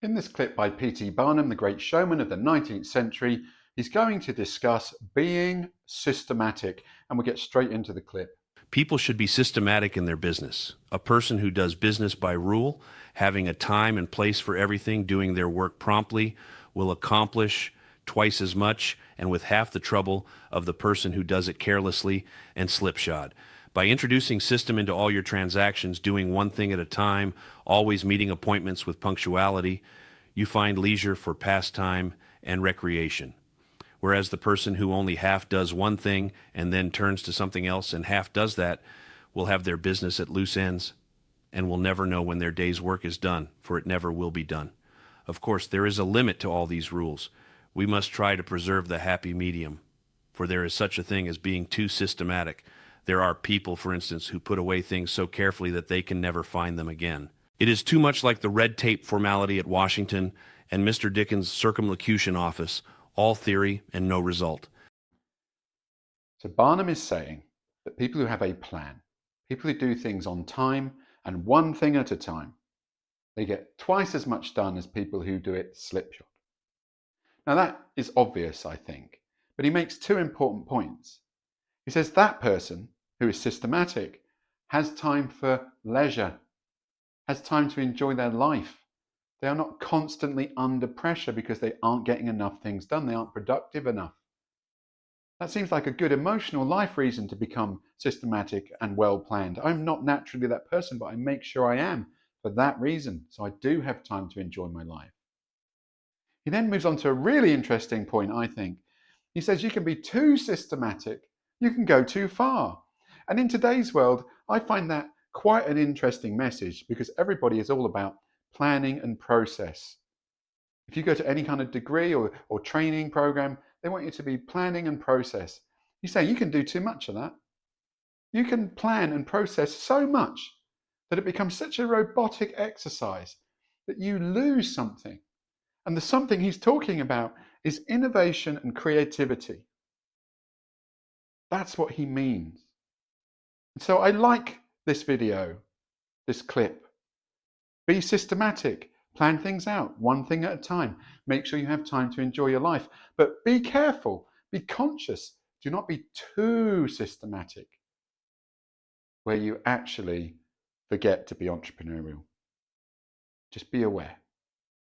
In this clip by P.T. Barnum, the great showman of the 19th century, he's going to discuss being systematic, and we'll get straight into the clip. People should be systematic in their business. A person who does business by rule, having a time and place for everything, doing their work promptly, will accomplish twice as much and with half the trouble of the person who does it carelessly and slipshod. By introducing system into all your transactions, doing one thing at a time, always meeting appointments with punctuality, you find leisure for pastime and recreation. Whereas the person who only half does one thing and then turns to something else and half does that will have their business at loose ends and will never know when their day's work is done, for it never will be done. Of course, there is a limit to all these rules. We must try to preserve the happy medium, for there is such a thing as being too systematic. There are people, for instance, who put away things so carefully that they can never find them again. It is too much like the red tape formality at Washington and Mr. Dickens' circumlocution office, all theory and no result. So Barnum is saying that people who have a plan, people who do things on time and one thing at a time, they get twice as much done as people who do it slipshod. Now that is obvious, I think, but he makes two important points. He says that person who is systematic has time for leisure, has time to enjoy their life. They are not constantly under pressure because they aren't getting enough things done. They aren't productive enough. That seems like a good emotional life reason to become systematic and well planned. I'm not naturally that person, but I make sure I am for that reason. So I do have time to enjoy my life. He then moves on to a really interesting point, I think. He says you can be too systematic, you can go too far. And in today's world, I find that quite an interesting message because everybody is all about planning and process. If you go to any kind of degree or training program, they want you to be planning and process. You say you can do too much of that. You can plan and process so much that it becomes such a robotic exercise that you lose something. And the something he's talking about is innovation and creativity. That's what he means. And so I like this video, this clip. Be systematic. Plan things out, one thing at a time. Make sure you have time to enjoy your life. But be careful, be conscious. Do not be too systematic where you actually forget to be entrepreneurial. Just be aware.